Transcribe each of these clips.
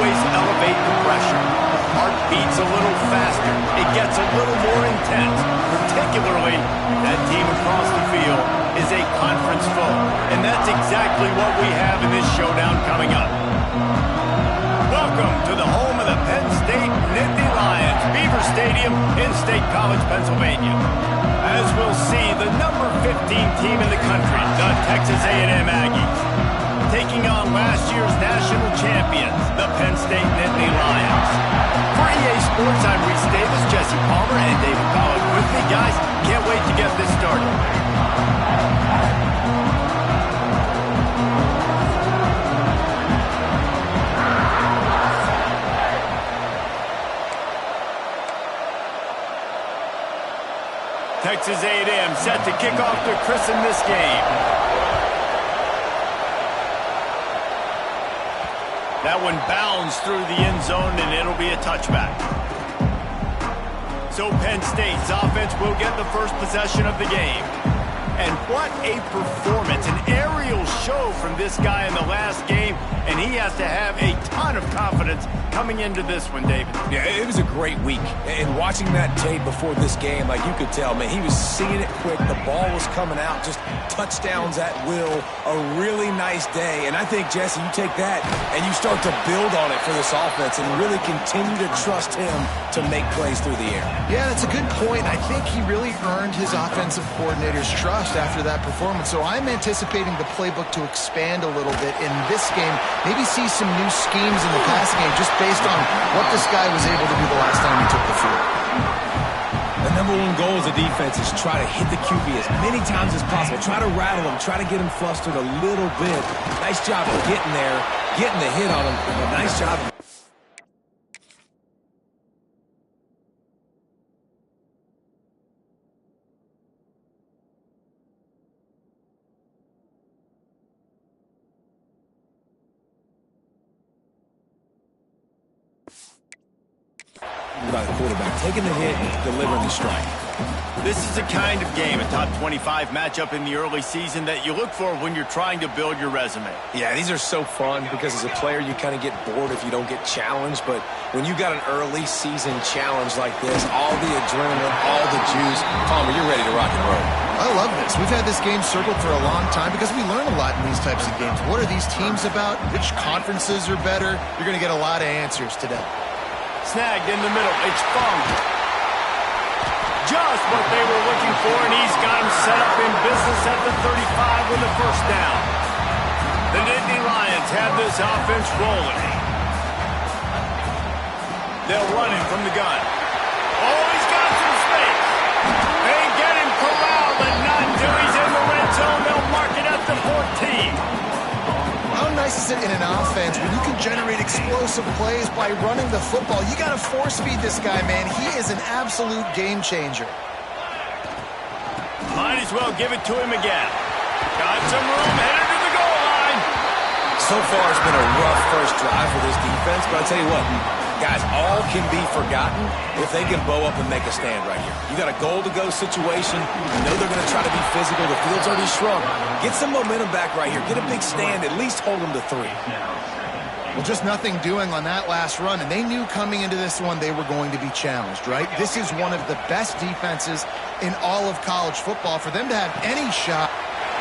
always elevate the pressure. Heart beats a little faster. It gets a little more intense. Particularly, that team across the field is a conference foe. And that's exactly what we have in this showdown coming up. Welcome to the home of the Penn State Nittany Lions, Beaver Stadium in State College, Pennsylvania. As we'll see, the number 15 team in the country, the Texas A&M Aggies, taking on last year's national champions, the Penn State Nittany Lions. For EA Sports, I'm Reese Davis, Jesse Palmer, and David Pollack with me. Guys, can't wait to get this started. Texas A&M set to kick off to christen this game. That one bounds through the end zone, and it'll be a touchback. So Penn State's offense will get the first possession of the game. And what a performance, an aerial show from this guy in the last game, and he has to have a ton of confidence coming into this one, David. Yeah, it was a great week. And watching that tape before this game, like you could tell, man, he was seeing it quick. The ball was coming out, just touchdowns at will. A really nice day. And I think, Jesse, you take that and you start to build on it for this offense and really continue to trust him to make plays through the air. Yeah, that's a good point. I think he really earned his offensive coordinator's trust after that performance. So I'm anticipating the playbook to expand a little bit in this game. Maybe see some new schemes in the passing game just based on what this guy was able to do the last time he took the field. The number one goal as a defense is try to hit the QB as many times as possible. Try to rattle him. Try to get him flustered a little bit. Nice job of getting there, getting the hit on him. Nice job. By the quarterback, taking the hit, delivering the strike. This is the kind of game, a top 25 matchup in the early season that you look for when you're trying to build your resume. Yeah, these are so fun because as a player, you kind of get bored if you don't get challenged. But when you got an early season challenge like this, all the adrenaline, all the juice, Palmer, you're ready to rock and roll. I love this. We've had this game circled for a long time because we learn a lot in these types of games. What are these teams about? Which conferences are better? You're going to get a lot of answers today. Snagged in the middle. It's Fung. Just what they were looking for, and he's got him set up in business at the 35 with a first down. The Nittany Lions have this offense rolling. They'll run it from the gun. Oh, he's got some space. They get him corralled, but not until he's in the red zone. They'll mark it at the 14. How nice is it in an offense when you can generate explosive plays by running the football? You got to force feed this guy, man. He is an absolute game changer. Might as well give it to him again. Got some room, headed to the goal line. So far, it's been a rough first drive for this defense, but I'll tell you what, guys, all can be forgotten if they can bow up and make a stand right here. You got a goal-to-go situation. You know they're going to try to be physical. The field's already shrunk. Get some momentum back right here. Get a big stand. At least hold them to 3. Well, just nothing doing on that last run, and they knew coming into this one they were going to be challenged, right? This is one of the best defenses in all of college football. For them to have any shot.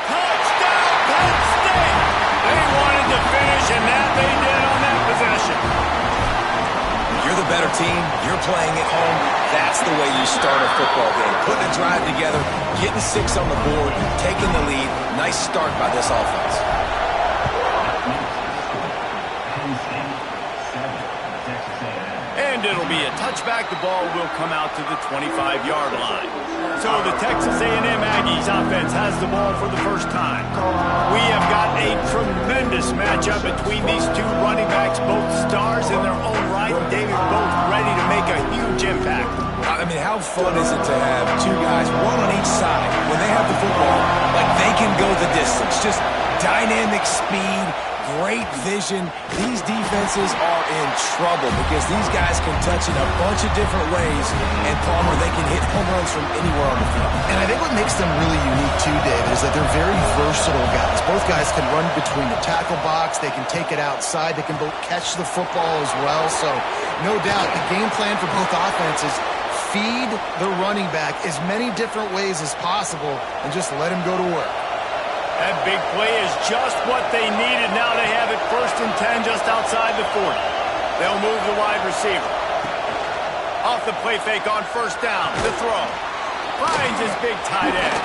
Touchdown, Penn State! They wanted to finish, and that they did on that possession. You're the better team. You're playing at home. That's the way you start a football game. Putting a drive together, getting 6 on the board, taking the lead. Nice start by this offense. And it'll be a touchback. The ball will come out to the 25-yard line. So the Texas A&M Aggies offense has the ball for the first time. We have got a tremendous matchup between these two running backs, both stars in their own right. David, both ready to make a huge impact. I mean, how fun is it to have 2 guys, one on each side, when they have the football, like they can go the distance. Just dynamic speed, great vision. These defenses are in trouble because these guys can touch it a bunch of different ways, and Palmer, they can hit home runs from anywhere on the field. And I think what makes them really unique too, David, is that they're very versatile guys. Both guys can run between the tackle box. They can take it outside. They can both catch the football as well. So no doubt the game plan for both offenses, feed the running back as many different ways as possible and just let him go to work. That big play is just what they needed. Now they have it 1st and 10 just outside the 40. They'll move the wide receiver. Off the play fake on 1st down. The throw. Finds his big tight end.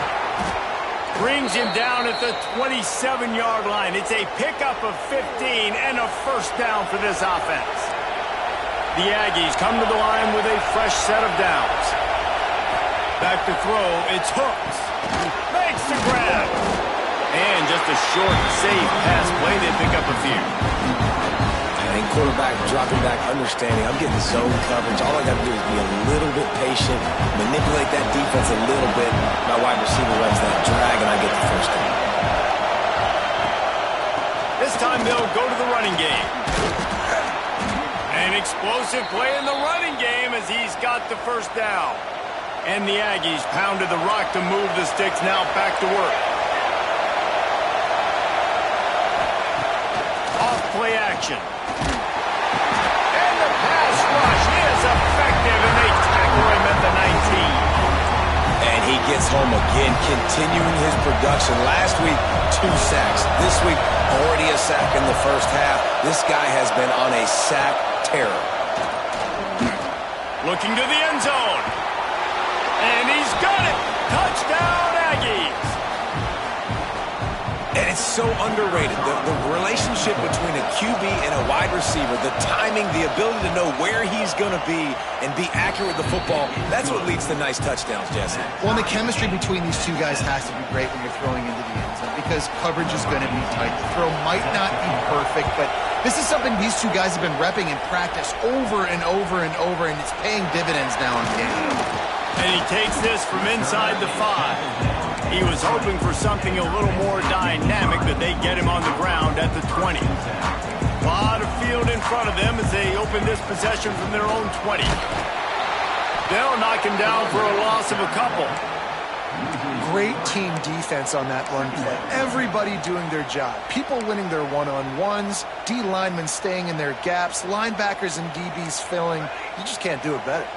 Brings him down at the 27-yard line. It's a pickup of 15 and a 1st down for this offense. The Aggies come to the line with a fresh set of downs. Back to throw. It's Hooks. Makes the grab. And just a short, safe pass play. They pick up a few. And quarterback dropping back, understanding I'm getting zone coverage. All I got to do is be a little bit patient, manipulate that defense a little bit. My wide receiver runs that drag, and I get the 1st down. This time they'll go to the running game. An explosive play in the running game as he's got the 1st down. And the Aggies pounded the rock to move the sticks. Now back to work. Play action. And the pass rush is effective, and they tackle him at the 19. And he gets home again, continuing his production. Last week, 2 sacks. This week, already a sack in the 1st half. This guy has been on a sack terror. Looking to the end zone. And he's got it. Touchdown, Aggies. And it's so underrated. The relationship between a QB and a wide receiver, the timing, the ability to know where he's going to be and be accurate with the football, that's what leads to nice touchdowns, Jesse. Well, and the chemistry between these two guys has to be great when you're throwing into the end zone because coverage is going to be tight. The throw might not be perfect, but this is something these two guys have been repping in practice over and over and over, and it's paying dividends now in game. And he takes this from inside the 5. He was hoping for something a little more dynamic, but they get him on the ground at the 20. A lot of field in front of them as they open this possession from their own 20. They'll knock him down for a loss of a couple. Great team defense on that run play. Everybody doing their job. People winning their one-on-ones, D linemen staying in their gaps, linebackers and DBs filling. You just can't do it better.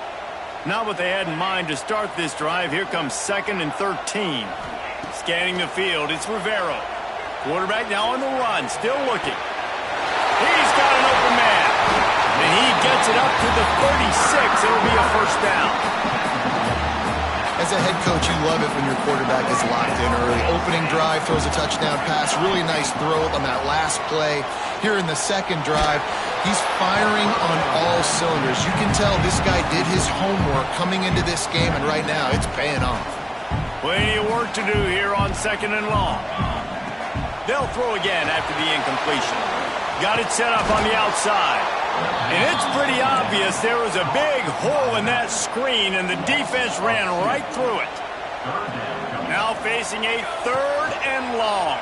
Not what they had in mind to start this drive. Here comes 2nd and 13. Scanning the field, it's Rivero. Quarterback now on the run, still looking. He's got an open man. And he gets it up to the 36. It'll be a 1st down. As a head coach, you love it when your quarterback is locked in early. Opening drive, throws a touchdown pass. Really nice throw on that last play. Here in the 2nd drive, he's firing on all cylinders. You can tell this guy did his homework coming into this game, and right now it's paying off. Plenty of work to do here on 2nd and long. They'll throw again after the incompletion. Got it set up on the outside. And it's pretty obvious there was a big hole in that screen, and the defense ran right through it. Now facing a 3rd and long.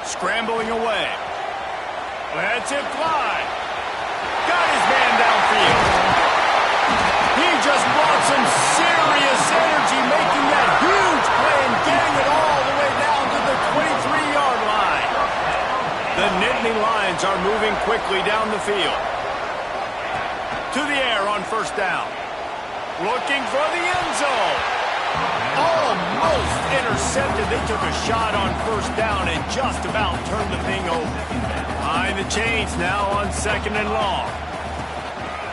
Scrambling away. Lets it fly. Got his man downfield. He just brought some serious energy, making that huge play and getting it all the way down to the 23-yard line. The Nittany Lions are moving quickly down the field. To the air on 1st down. Looking for the end zone. Almost intercepted. They took a shot on 1st down and just about turned the thing over. Behind the chains now on 2nd and long.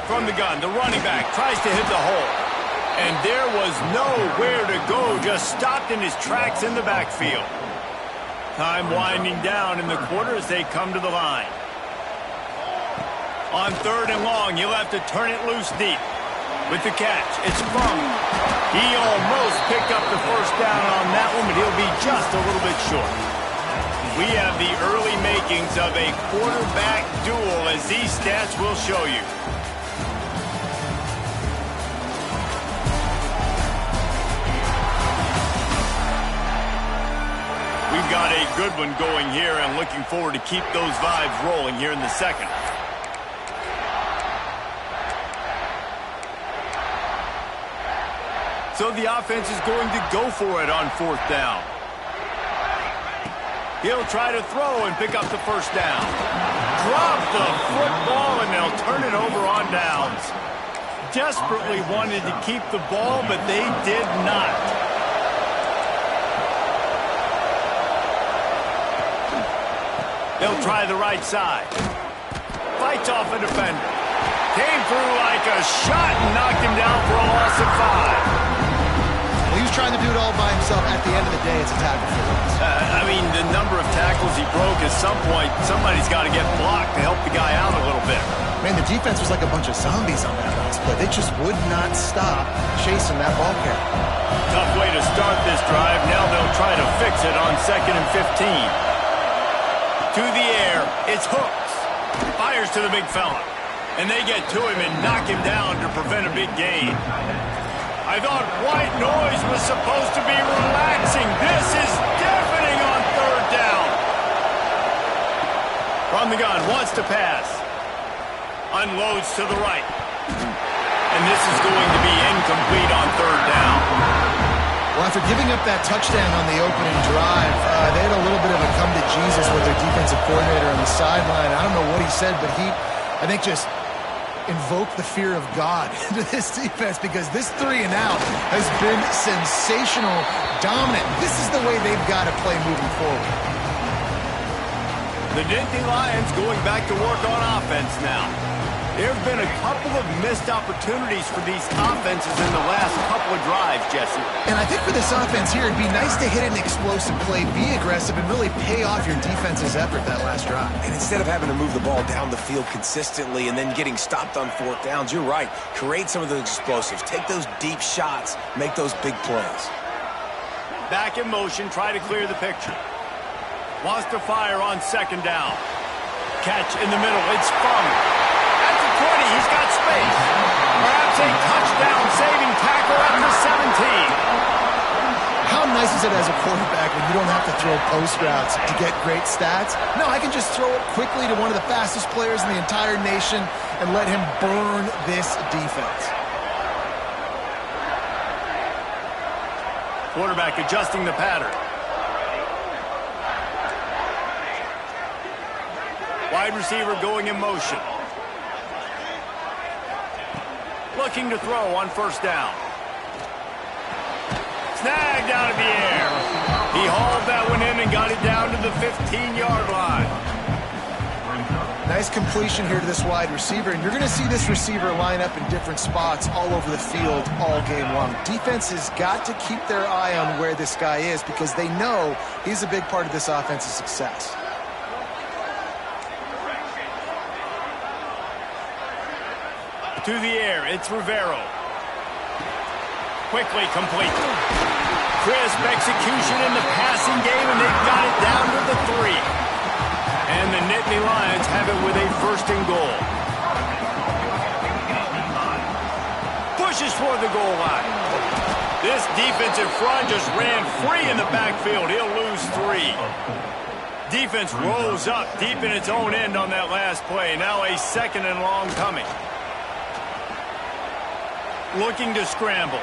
From the gun, the running back tries to hit the hole. And there was nowhere to go, just stopped in his tracks in the backfield. Time winding down in the quarter as they come to the line. On 3rd and long, he'll have to turn it loose deep. With the catch, it's Funk. He almost picked up the 1st down on that one, but he'll be just a little bit short. We have the early makings of a quarterback duel, as these stats will show you. We've got got a good one going here, and looking forward to keep those vibes rolling here in the second. So the offense is going to go for it on fourth down. He'll try to throw and pick up the first down. Drop the football, and they'll turn it over on downs. Desperately wanted to keep the ball, but they did not. They'll try the right side. Fights off a defender. Came through like a shot and knocked him down for a loss of 5. Well, he was trying to do it all by himself. At the end of the day, it's a tackle for loss. I mean, the number of tackles he broke, at some point, somebody's got to get blocked to help the guy out a little bit. Man, the defense was like a bunch of zombies on that last play. They just would not stop chasing that ball carrier. Tough way to start this drive. Now they'll try to fix it on 2nd and 15. To the air, it's Hooks. Fires to the big fella. And they get to him and knock him down to prevent a big gain. I thought white noise was supposed to be relaxing. This is deafening on 3rd down. From the gun, wants to pass. Unloads to the right. And this is going to be incomplete on 3rd down. Well, after giving up that touchdown on the opening drive, they had a little bit of a come to Jesus with their defensive coordinator on the sideline. I don't know what he said, but he, I think, just invoked the fear of God into this defense, because this 3 and out has been sensational, dominant. This is the way they've got to play moving forward. The Nittany Lions going back to work on offense now. There have been a couple of missed opportunities for these offenses in the last couple of drives, Jesse. And I think for this offense here, it'd be nice to hit an explosive play, be aggressive, and really pay off your defense's effort that last drive. And instead of having to move the ball down the field consistently and then getting stopped on 4th downs, you're right. Create some of those explosives. Take those deep shots. Make those big plays. Back in motion, try to clear the picture. Wants to fire on 2nd down. Catch in the middle. It's Fung. At the 20, he's got space. Perhaps a touchdown-saving tackle at the 17. How nice is it as a quarterback when you don't have to throw post routes to get great stats? No, I can just throw it quickly to one of the fastest players in the entire nation and let him burn this defense. Quarterback adjusting the pattern. Wide receiver going in motion. Looking to throw on 1st down. Snagged out of the air. He hauled that one in and got it down to the 15-yard line. Nice completion here to this wide receiver, and you're going to see this receiver line up in different spots all over the field all game long. Defense has got to keep their eye on where this guy is, because they know he's a big part of this offense's success. To the air, it's Rivero. Quickly complete. Crisp execution in the passing game, and they've got it down to the 3. And the Nittany Lions have it with a 1st and goal. Pushes for the goal line. This defensive front just ran free in the backfield. He'll lose 3. Defense rolls up deep in its own end on that last play. Now a 2nd and long coming. Looking to scramble.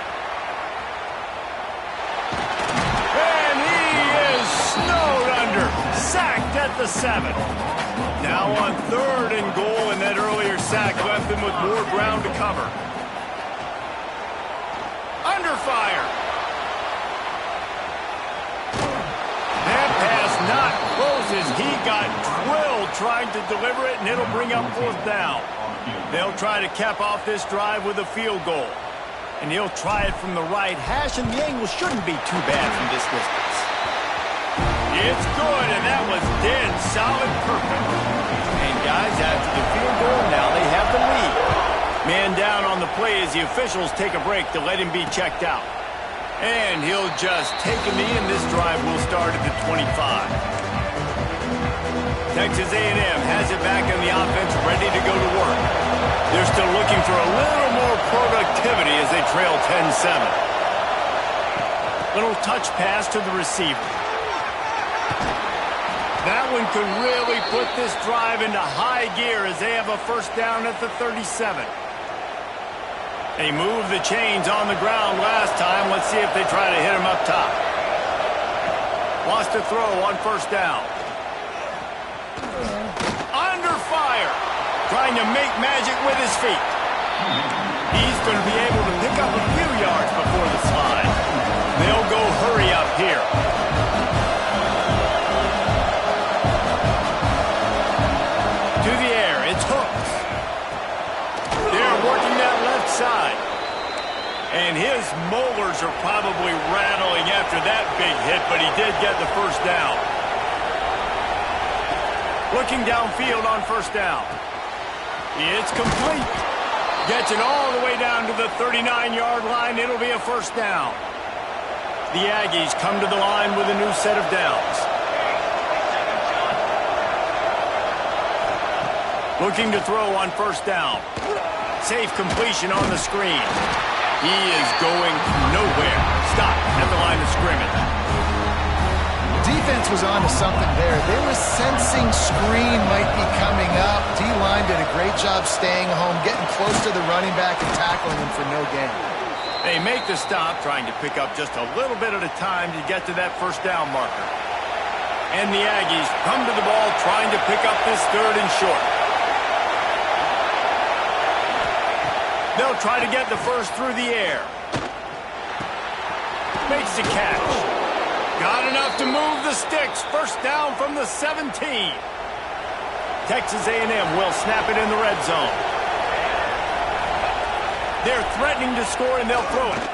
And he is snowed under. Sacked at the 7. Now on 3rd and goal, and that earlier sack left him with more ground to cover. Under fire. That pass not close as he got drilled trying to deliver it, and it'll bring up 4th down. They'll try to cap off this drive with a field goal. And he'll try it from the right hash, and the angle shouldn't be too bad from this distance. It's good, and that was dead solid perfect. And guys, after the field goal, now they have the lead. Man down on the play as the officials take a break to let him be checked out. And he'll just take him in. This drive will start at the 25. Texas A&M has it back on the offense, ready to go to work. They're still looking for a little more productivity as they trail 10-7. Little touch pass to the receiver. That one could really put this drive into high gear as they have a first down at the 37. They moved the chains on the ground last time. Let's see if they try to hit him up top. Wants to throw on first down. Under fire. Trying to make magic with his feet. He's going to be able to pick up a few yards before the slide. They'll go hurry up here. To the air, it's Hooks. They're working that left side. And his molars are probably rattling after that big hit, but he did get the first down. Looking downfield on first down. It's complete. Gets it all the way down to the 39-yard line. It'll be a first down. The Aggies come to the line with a new set of downs. Looking to throw on first down. Safe completion on the screen. He is going nowhere. Stop at the line of scrimmage. Defense was on to something there. They were sensing screen might be coming up. D-line did a great job staying home, getting close to the running back and tackling him for no gain. They make the stop, trying to pick up just a little bit at a time to get to that first down marker. And the Aggies come to the ball, trying to pick up this third and short. They'll try to get the first through the air. Makes the catch. Got enough to move the sticks. First down from the 17. Texas A&M will snap it in the red zone. They're threatening to score, and they'll throw it.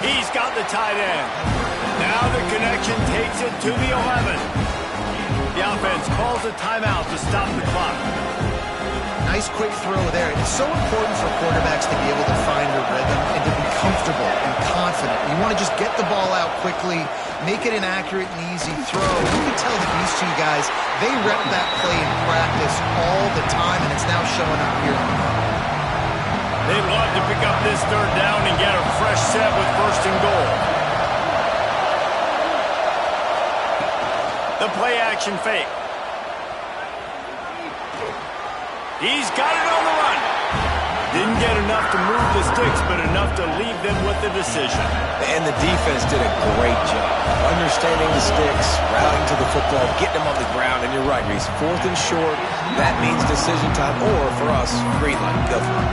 He's got the tight end. Now the connection takes it to the 11. The offense calls a timeout to stop the clock. Nice quick throw there. It's so important for quarterbacks to be able to find their rhythm and to be comfortable and confident. You want to just get the ball out quickly, make it an accurate and easy throw. You can tell that these two guys, they rep that play in practice all the time, and it's now showing up here on the field. They'd love to pick up this third down and get a fresh set with first and goal. The play action fake. He's got it on the run. Didn't get enough to move the sticks, but enough to leave them with the decision. And the defense did a great job understanding the sticks, routing to the football, getting them on the ground. And you're right, Reese. Fourth and short, that means decision time. Or for us, green light. Go for it.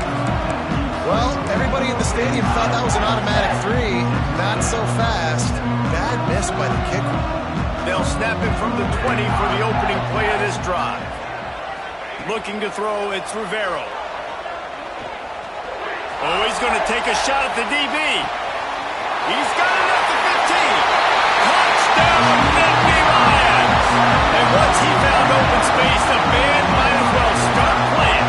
Well, everybody in the stadium thought that was an automatic 3. Not so fast. Bad miss by the kicker. They'll snap it from the 20 for the opening play of this drive. Looking to throw, it's Rivero. Oh, he's going to take a shot at the DB. He's got it at the 15. Touchdown, Nittany Lions. And once he found open space, the band might as well start playing.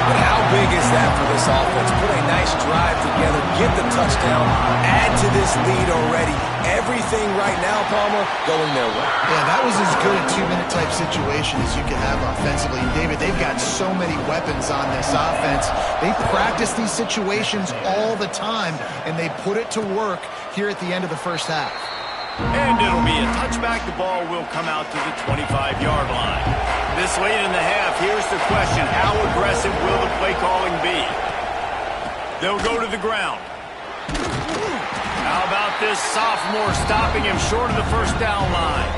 But how big is that for this offense? Put a nice drive together, get the touchdown, add to this lead already. Everything right now, Palmer, going their way. Yeah, that was as good a 2-minute type situation as you can have offensively. And David, they've got so many weapons on this offense. They practice these situations all the time, and they put it to work here at the end of the first half. And it'll be a touchback. The ball will come out to the 25-yard line. This late in the half, here's the question. How aggressive will the play calling be? They'll go to the ground. How about this sophomore stopping him short of the first down line?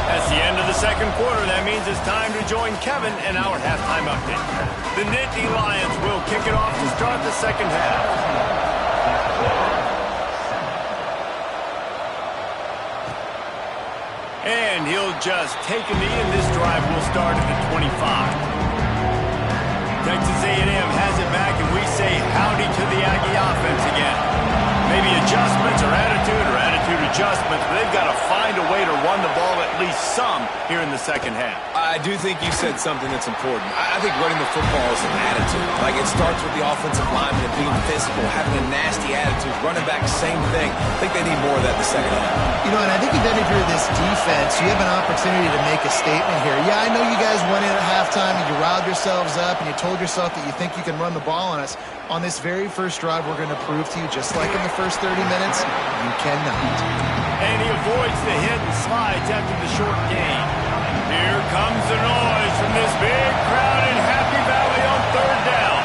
That's the end of the second quarter. That means it's time to join Kevin in our halftime update. The Nittany Lions will kick it off to start the second half. And he'll just take a knee, and this drive will start at the 25. Texas A&M has it back, and we say howdy to the Aggie offense again. Maybe adjustments or attitude substitute adjustments, but they've got to find a way to run the ball at least some here in the second half. I do think you said something that's important. I think running the football is an attitude. Like, it starts with the offensive lineman and being physical, having a nasty attitude. Running back, same thing. I think they need more of that in the second half. You know, and I think even if you're this defense, you have an opportunity to make a statement here. Yeah, I know you guys went in at halftime and you riled yourselves up and you told yourself that you think you can run the ball on us. On this very first drive, we're going to prove to you, just like in the first 30 minutes, you cannot. And he avoids the hit and slides after the short gain. Here comes the noise from this big crowd in Happy Valley on third down.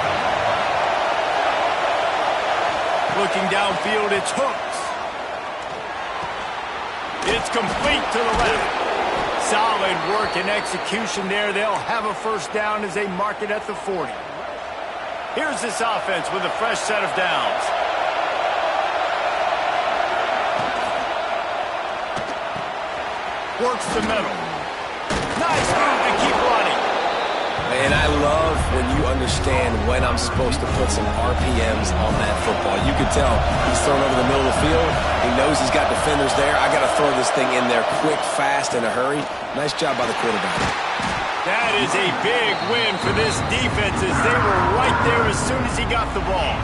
Looking downfield, it's Hooks. It's complete to the left. Solid work and execution there. They'll have a first down as they mark it at the 40. Here's this offense with a fresh set of downs. Works the middle. Nice move to keep running. And I love when you understand when I'm supposed to put some RPMs on that football. You can tell he's thrown over the middle of the field. He knows he's got defenders there. I got to throw this thing in there quick, fast, in a hurry. Nice job by the quarterback. That is a big win for this defense as they were right there as soon as he got the ball.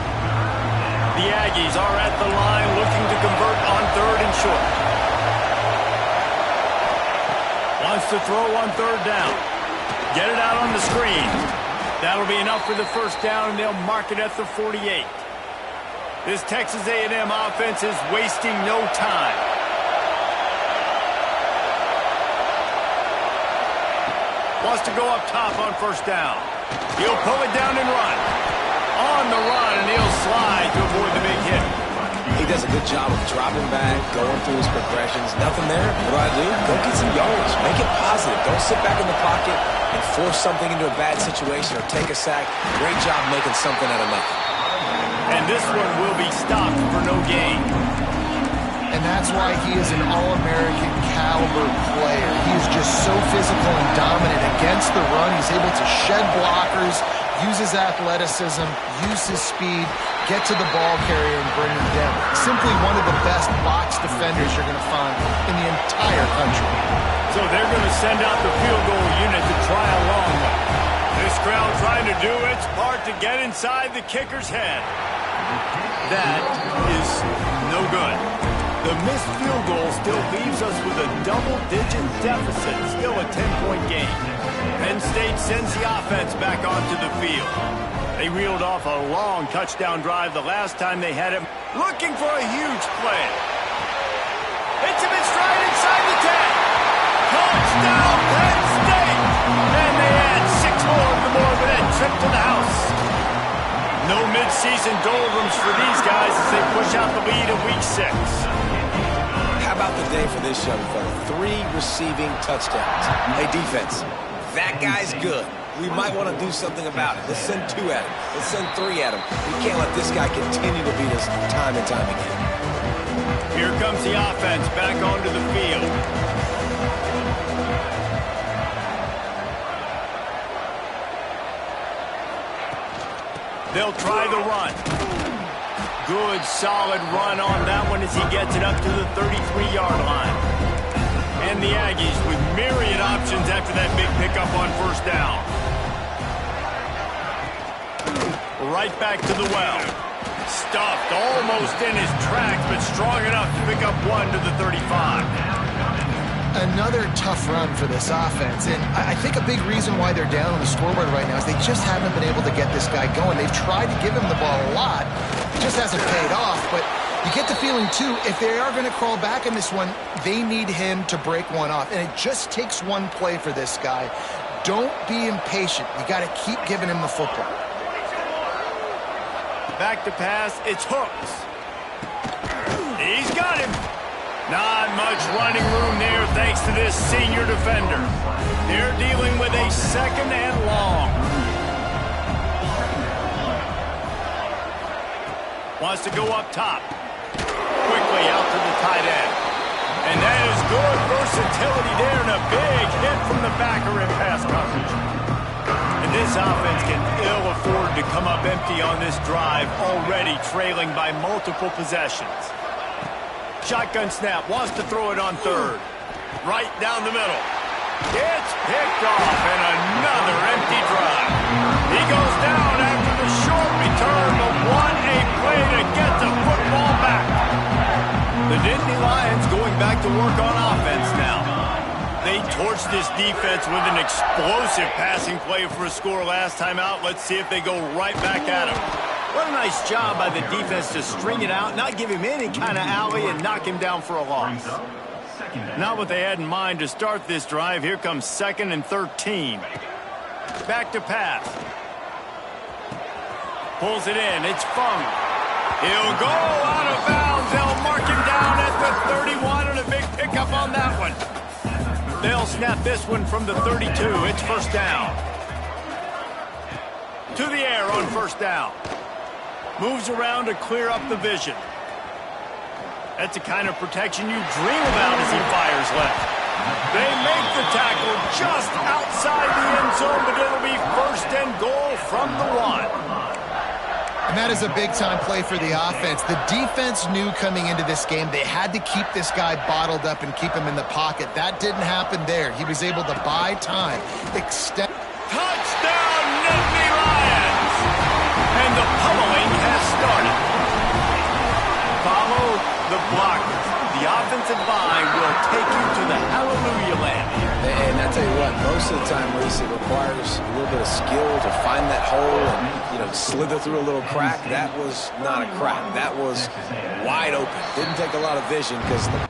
The Aggies are at the line looking to convert on third and short. Wants to throw on third down. Get it out on the screen. That'll be enough for the first down, and they'll mark it at the 48. This Texas A&M offense is wasting no time. Wants to go up top on first down. He'll pull it down and run. On the run, and he'll slide to avoid the big hit. He does a good job of dropping back, going through his progressions. Nothing there. What do? Go get some yardage. Make it positive. Don't sit back in the pocket and force something into a bad situation or take a sack. Great job making something out of nothing. And this one will be stopped for no gain. And that's why he is an All-American caliber player. He is just so physical and dominant against the run. He's able to shed blockers, use his athleticism, use his speed, get to the ball carrier and bring him down. Simply one of the best box defenders you're going to find in the entire country. So they're going to send out the field goal unit to try a long one. This crowd trying to do its part to get inside the kicker's head. That is no good. The missed field goal still leaves us with a double-digit deficit, still a 10-point game. Penn State sends the offense back onto the field. They reeled off a long touchdown drive the last time they had him, looking for a huge play. Hits him in stride inside the 10. Touchdown, Penn State! And they add 6 more to the Morbid trip to the house. No midseason doldrums for these guys as they push out the lead in Week 6. How about the day for this young fella? 3 receiving touchdowns. Hey, defense, that guy's good. We might want to do something about it. Let's send 2 at him. Let's send 3 at him. We can't let this guy continue to beat us time and time again. Here comes the offense back onto the field. They'll try the run. Good, solid run on that one as he gets it up to the 33-yard line. And the Aggies with myriad options after that big pickup on first down. Right back to the well. Stuffed almost in his tracks, but strong enough to pick up 1 to the 35. Another tough run for this offense, and I think a big reason why they're down on the scoreboard right now is they just haven't been able to get this guy going. They've tried to give him the ball a lot. It just hasn't paid off, but you get the feeling, too, if they are going to crawl back in this one, they need him to break one off, and it just takes one play for this guy. Don't be impatient. You got to keep giving him the football. Back to pass, it's Hooks. He's got him. Not much running room there thanks to this senior defender. They're dealing with a second and long. Wants to go up top. Quickly out to the tight end. And that is good versatility there and a big hit from the backer in pass coverage. And this offense can ill afford to come up empty on this drive, already trailing by multiple possessions. shotgun snap, wants to throw it on third. Right down the middle. It's picked off, and another empty drive. He goes down after the short return, but what a play to get the football back. The Nittany Lions going back to work on offense now. They torched this defense with an explosive passing play for a score last time out. Let's see if they go right back at him. What a nice job by the defense to string it out, not give him any kind of alley, and knock him down for a loss. Not what they had in mind to start this drive. Here comes 2nd and 13. Back to pass. Pulls it in. It's Fung. He'll go out of bounds. They'll mark him down at the 31, and a big pickup on that one. They'll snap this one from the 32. It's first down. To the air on first down. Moves around to clear up the vision. That's the kind of protection you dream about as he fires left. They make the tackle just outside the end zone, but it'll be 1st and goal from the 1. And that is a big-time play for the offense. The defense knew coming into this game they had to keep this guy bottled up and keep him in the pocket. That didn't happen there. He was able to buy time. Touchdown, Nittany Lions! And the pummeling has started. Follow the blockers. The offensive line will take you to the hallelujah land. And I tell you what, most of the time, Reese, it requires a little bit of skill to find that hole and, slither through a little crack. That was not a crack. That was wide open. Didn't take a lot of vision because the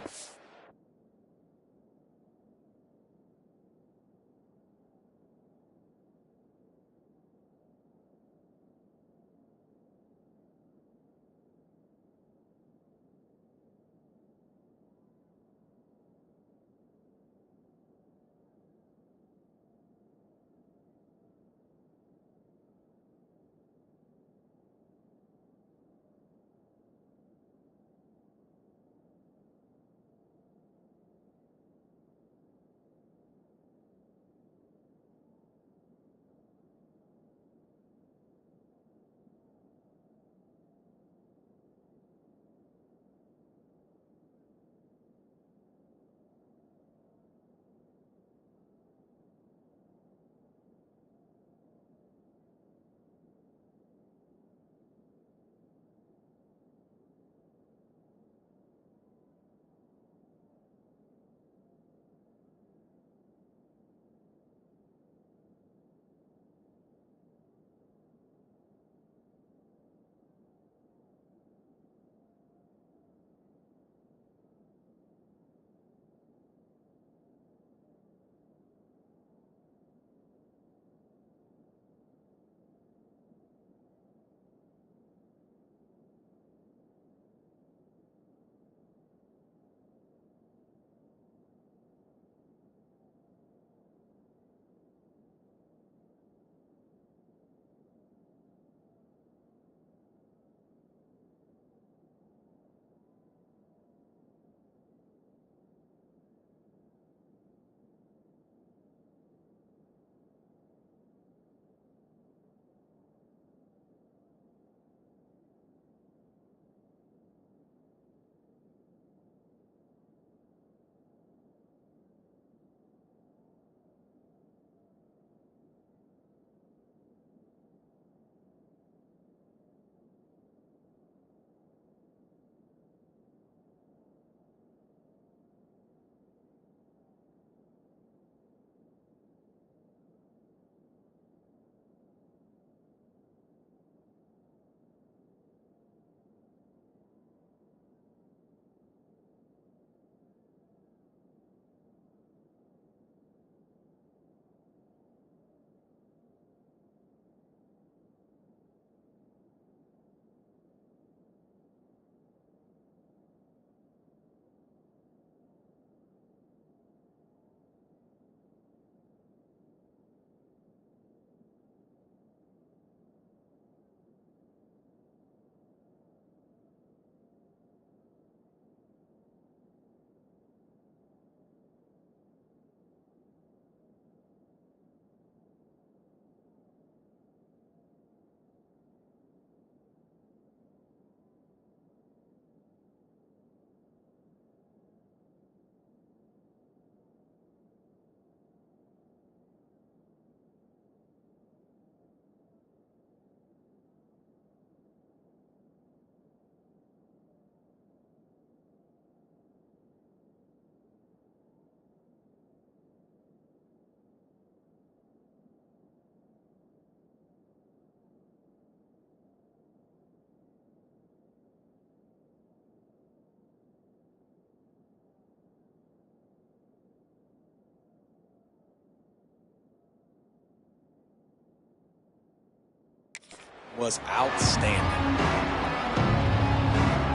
was outstanding.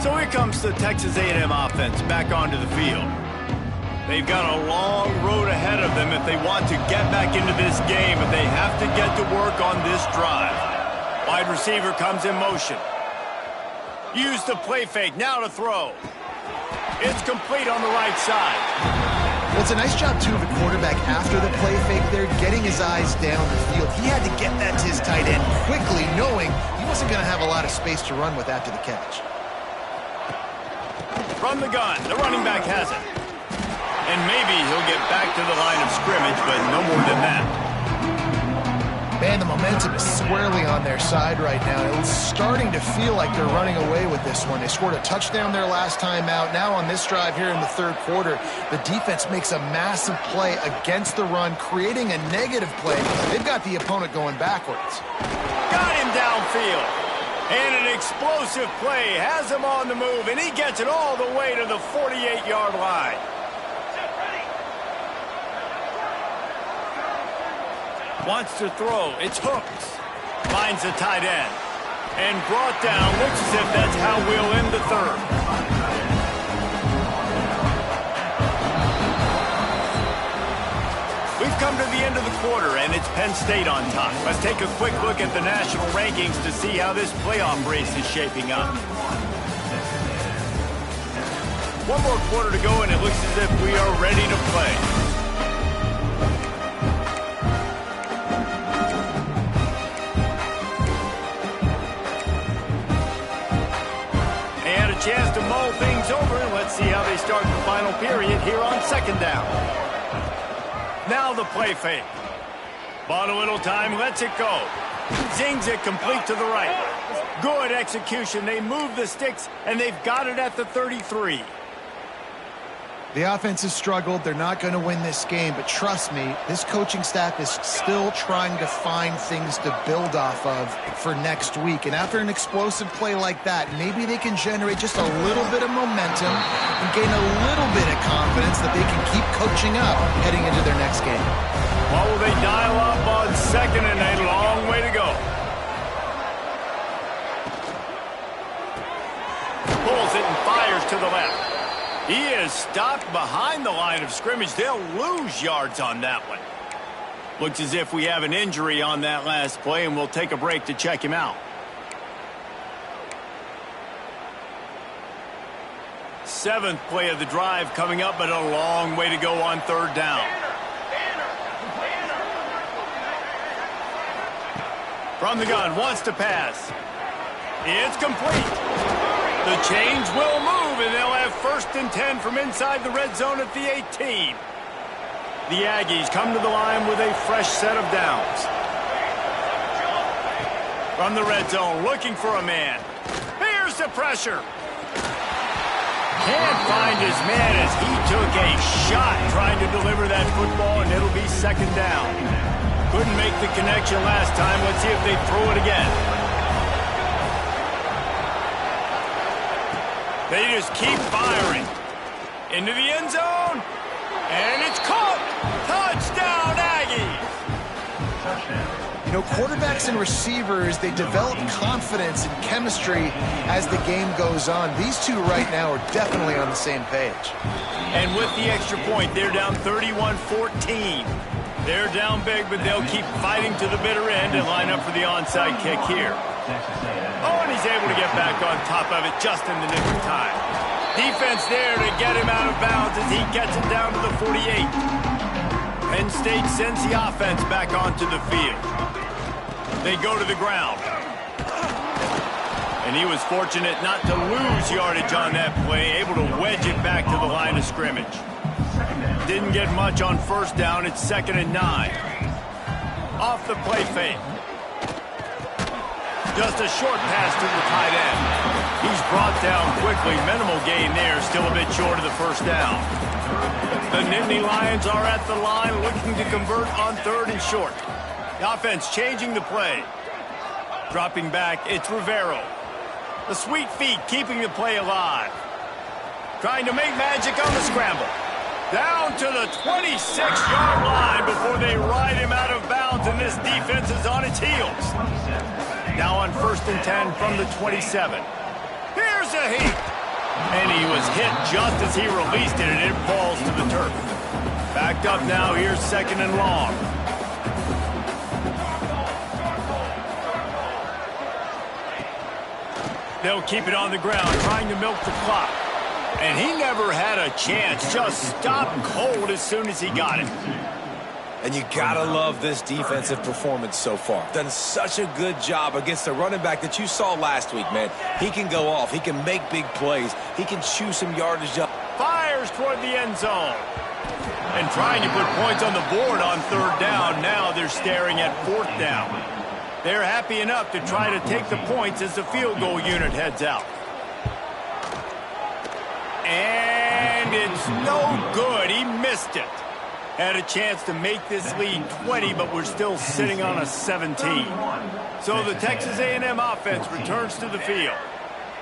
So here comes the Texas A&M offense back onto the field. They've got a long road ahead of them if they want to get back into this game, but they have to get to work on this drive. Wide receiver comes in motion. Use the play fake, now to throw. It's complete on the right side. Well, it's a nice job, too, of the quarterback after the play fake there, getting his eyes down the field. He had to get that to his tight end quickly, knowing he wasn't going to have a lot of space to run with after the catch. From the gun, the running back has it. And maybe he'll get back to the line of scrimmage, but no more than that. Man, the momentum is squarely on their side right now. It's starting to feel like they're running away with this one. They scored a touchdown their last time out. Now on this drive here in the third quarter, the defense makes a massive play against the run, creating a negative play. They've got the opponent going backwards. Got him downfield. And an explosive play has him on the move, and he gets it all the way to the 48-yard line. Wants to throw. It's hooked. Finds the tight end. And brought down. Looks as if that's how we'll end the third. We've come to the end of the quarter, and it's Penn State on top. Let's take a quick look at the national rankings to see how this playoff race is shaping up. One more quarter to go, and it looks as if we are ready to play. Chance to mull things over. Let's see how they start the final period here on second down. Now the play fake. Bought a little time, lets it go. Zings it complete to the right. Good execution. They move the sticks, and they've got it at the 33. The offense has struggled. They're not going to win this game, but trust me, this coaching staff is still trying to find things to build off of for next week. And after an explosive play like that, maybe they can generate just a little bit of momentum and gain a little bit of confidence that they can keep coaching up heading into their next game. What will they dial up on second and a long way to go? Pulls it and fires to the left. He is stopped behind the line of scrimmage. They'll lose yards on that one. Looks as if we have an injury on that last play, and we'll take a break to check him out. Seventh play of the drive coming up, but a long way to go on third down. From the gun, wants to pass. It's complete. The chains will move, and they'll have first and 10 from inside the red zone at the 18. The Aggies come to the line with a fresh set of downs. From the red zone, looking for a man. Here's the pressure. Can't find his man as he took a shot trying to deliver that football, and it'll be second down. Couldn't make the connection last time. Let's see if they throw it again. They just keep firing. Into the end zone. And it's caught. Touchdown, Aggies. You know, quarterbacks and receivers, they develop confidence and chemistry as the game goes on. These two right now are definitely on the same page. And with the extra point, they're down 31-14. They're down big, but they'll keep fighting to the bitter end and line up for the onside kick here. Oh, and he's able to get back on top of it just in the nick of time. Defense there to get him out of bounds as he gets it down to the 48. Penn State sends the offense back onto the field. They go to the ground. And he was fortunate not to lose yardage on that play, able to wedge it back to the line of scrimmage. Didn't get much on first down. It's 2nd and 9. Off the play fake. Just a short pass to the tight end. He's brought down quickly. Minimal gain there. Still a bit short of the first down. The Nittany Lions are at the line looking to convert on 3rd and short. The offense changing the play. Dropping back, it's Rivero. The sweet feet keeping the play alive. Trying to make magic on the scramble. Down to the 26-yard line before they ride him out of bounds, and this defense is on its heels. Now on 1st and 10 from the 27. Here's a heat. And he was hit just as he released it, and it falls to the turf. Backed up now, here's 2nd and long. They'll keep it on the ground, trying to milk the clock. And he never had a chance, just stopped cold as soon as he got it. And you gotta love this defensive performance so far. Done such a good job against the running back that you saw last week, man. He can go off. He can make big plays. He can chew some yardage up. Fires toward the end zone. And trying to put points on the board on 3rd down. Now they're staring at 4th down. They're happy enough to try to take the points as the field goal unit heads out. And it's no good. He missed it. Had a chance to make this lead 20, but we're still sitting on a 17. So the Texas A&M offense returns to the field.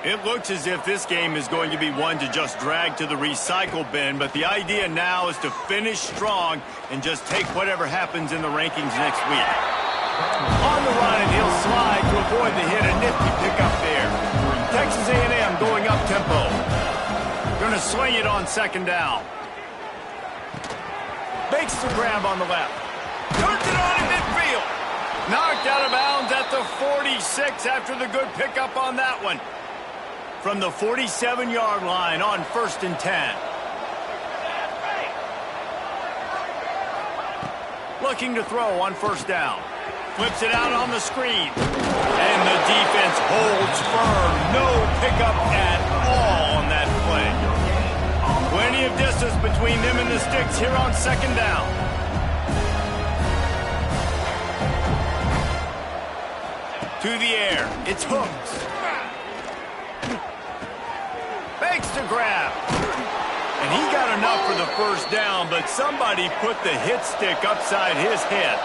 It looks as if this game is going to be one to just drag to the recycle bin, but the idea now is to finish strong and just take whatever happens in the rankings next week. On the run, and he'll slide to avoid the hit. A nifty pickup there. Texas A&M going up tempo. Going to swing it on 2nd down. Makes the grab on the left. Turns it on in midfield. Knocked out of bounds at the 46 after the good pickup on that one. From the 47-yard line on 1st and 10. Looking to throw on 1st down. Flips it out on the screen. And the defense holds firm. No pickup at all on that play. Plenty of distance between them and the sticks here on 2nd down. To the air. It's hooked. Fakes to grab. And he got enough for the 1st down, but somebody put the hit stick upside his head.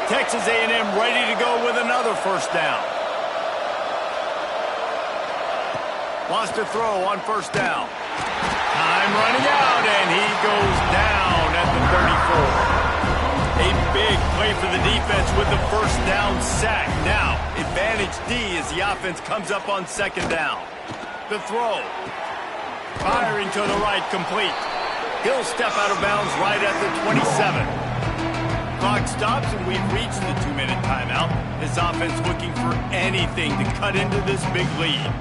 Texas A&M ready to go with another 1st down. Wants to throw on 1st down. Time running out, and he goes down at the 34. A big play for the defense with the 1st down sack. Now, advantage D as the offense comes up on 2nd down. The throw. Firing to the right, complete. He'll step out of bounds right at the 27. Clock stops, and we've reached the 2-minute timeout. This offense looking for anything to cut into this big lead.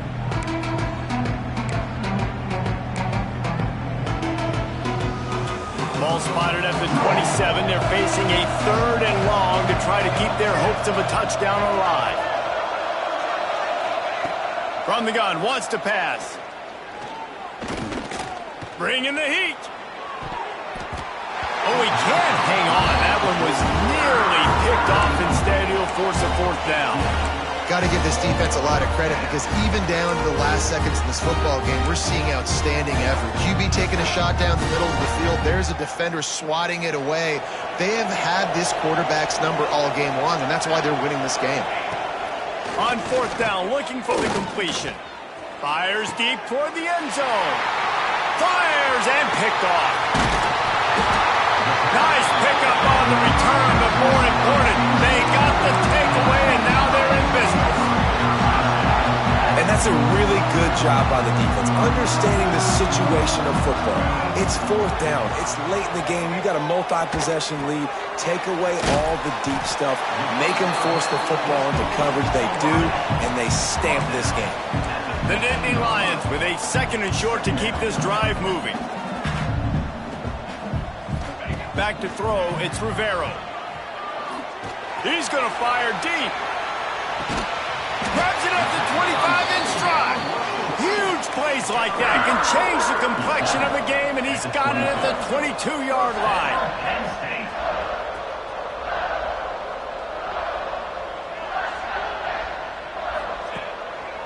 Ball spotted at the 27. They're facing a 3rd and long to try to keep their hopes of a touchdown alive. From the gun, wants to pass. Bringing the heat. Oh, he can't hang on. That one was nearly picked off. Instead, he'll force a 4th down. Got to give this defense a lot of credit because even down to the last seconds in this football game, we're seeing outstanding effort. QB taking a shot down the middle of the field. There's a defender swatting it away. They have had this quarterback's number all game long, and that's why they're winning this game. On 4th down, looking for the completion. Fires deep toward the end zone. Fires and picked off. Nice pickup on the return, but more important, they got the takeaway, and now they're in business. And that's a really good job by the defense, understanding the situation of football. It's 4th down. It's late in the game. You got a multi-possession lead. Take away all the deep stuff. Make them force the football into coverage. They do, and they stamp this game. The Nittany Lions with a 2nd and short to keep this drive moving. Back to throw, it's Rivero. He's going to fire deep. Grabs it at the 25 in stride. Huge plays like that can change the complexion of a game, and he's got it at the 22-yard line.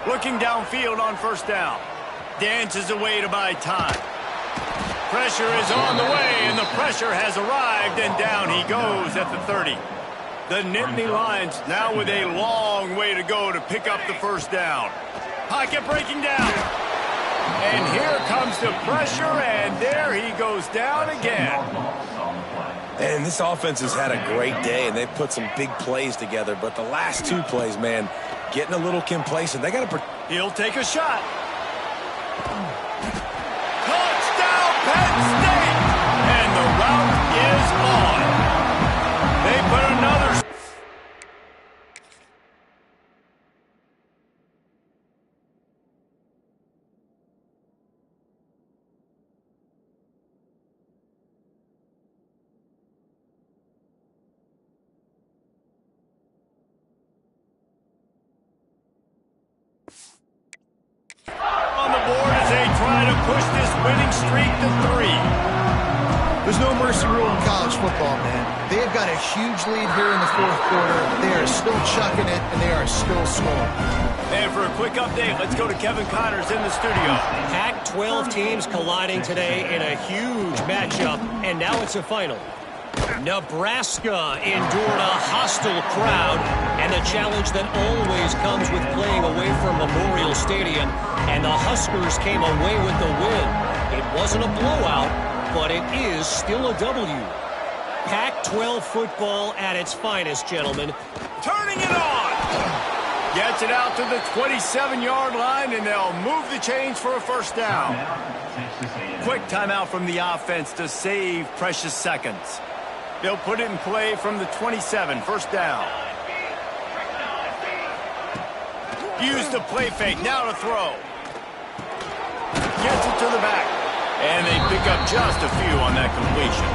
Looking downfield on 1st down. Dances away to buy time. Pressure is on the way, and the pressure has arrived, and down he goes at the 30. The Nittany Lions now with a long way to go to pick up the 1st down. Pocket breaking down. And here comes the pressure, and there he goes down again. And this offense has had a great day, and they've put some big plays together. But the last two plays, man, getting a little complacent. They got to. He'll take a shot. Touchdown, Penn State! And the route is on. They put another. On the board as they try to push this winning streak to 3. There's no mercy rule in college football, man. They have got a huge lead here in the fourth quarter. They are still chucking it, and they are still scoring. And for a quick update, let's go to Kevin Connors in the studio. Pac-12 teams colliding today in a huge matchup, and now it's a final. Nebraska endured a hostile crowd and the challenge that always comes with playing away from Memorial Stadium, and the Huskers came away with the win. It wasn't a blowout, but it is still a W. Pac-12 football at its finest, gentlemen. Turning it on. Gets it out to the 27-yard line, and they'll move the chains for a first down. Quick timeout from the offense to save precious seconds. They'll put it in play from the 27, first down. Use the play fake, now to throw. Gets it to the back. And they pick up just a few on that completion.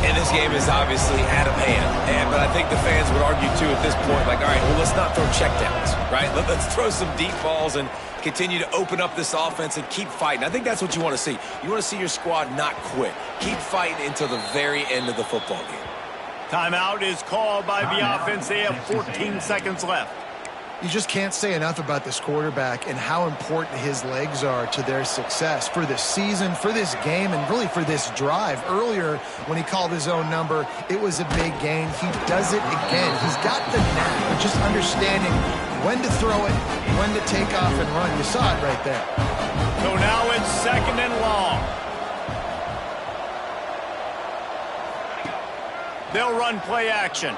And this game is obviously out of hand. But I think the fans would argue, too, at this point, like, all right, well, let's not throw checkdowns, right? Let's throw some deep balls and continue to open up this offense and keep fighting. I think that's what you want to see. You want to see your squad not quit. Keep fighting until the very end of the football game. Timeout is called by the offense. They have 14 seconds left. You just can't say enough about this quarterback and how important his legs are to their success for this season, for this game, and really for this drive. Earlier, when he called his own number, it was a big gain. He does it again. He's got the knack of just understanding when to throw it, when to take off and run. You saw it right there. So now it's second and long. They'll run play action.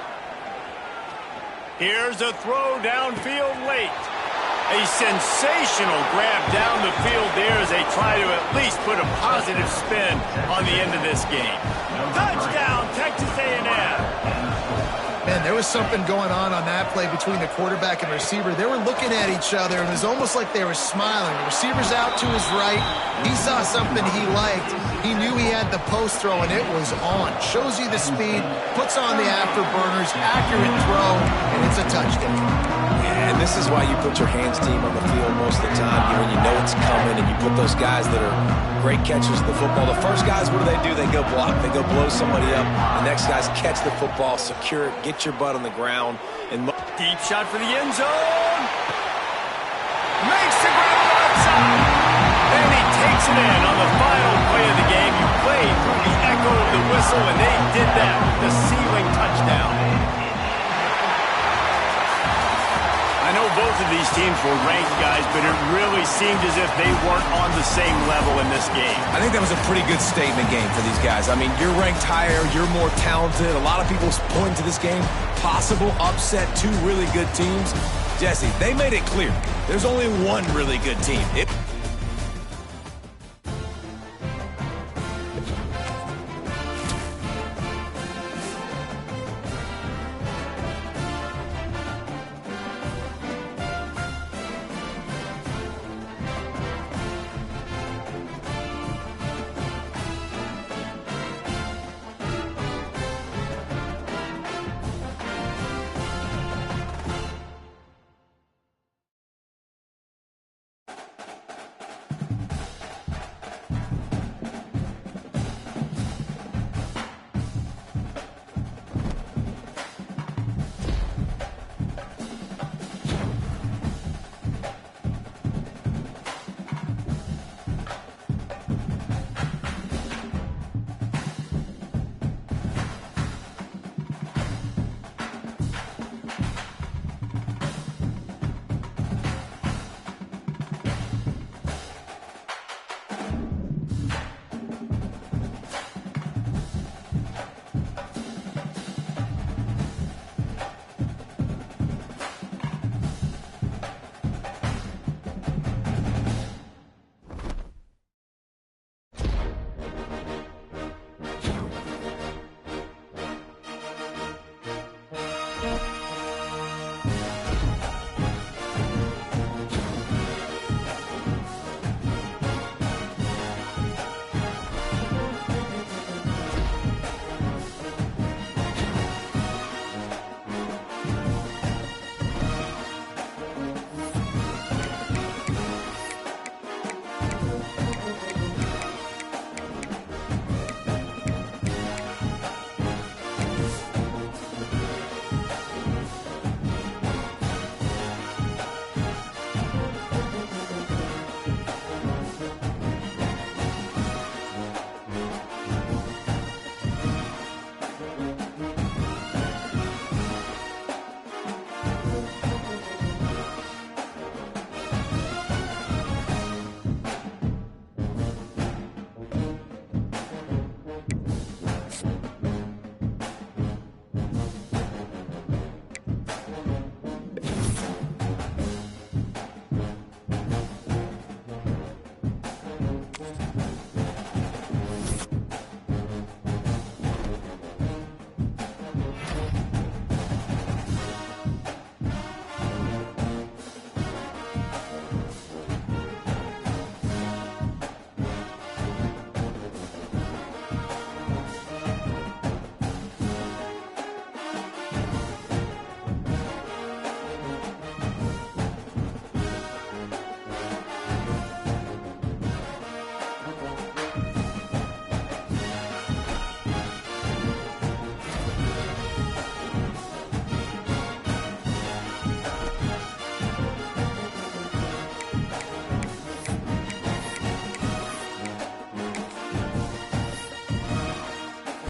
Here's a throw downfield late. A sensational grab down the field there as they try to at least put a positive spin on the end of this game. Touchdown, Texas A&M. Man, there was something going on that play between the quarterback and receiver. They were looking at each other, and it was almost like they were smiling. The receiver's out to his right. He saw something he liked. He knew he had the post throw, and it was on. Shows you the speed, puts on the afterburners, accurate throw, and it's a touchdown. Yeah, and this is why you put your hands team on the field most of the time. When you know it's coming, and you put those guys that are great catchers of the football. The first guys, what do? They go block. They go blow somebody up. The next guys catch the football, secure it, get your butt on the ground. And deep shot for the end zone. Makes the grab outside. And he takes it in on the final play of the game. You played through the echo of the whistle, and they did that with the ceiling touchdown. I know both of these teams were ranked, guys, but it really seemed as if they weren't on the same level in this game. I think that was a pretty good statement game for these guys. I mean, you're ranked higher, you're more talented. A lot of people point to this game, possible upset, two really good teams. Jesse, they made it clear there's only one really good team.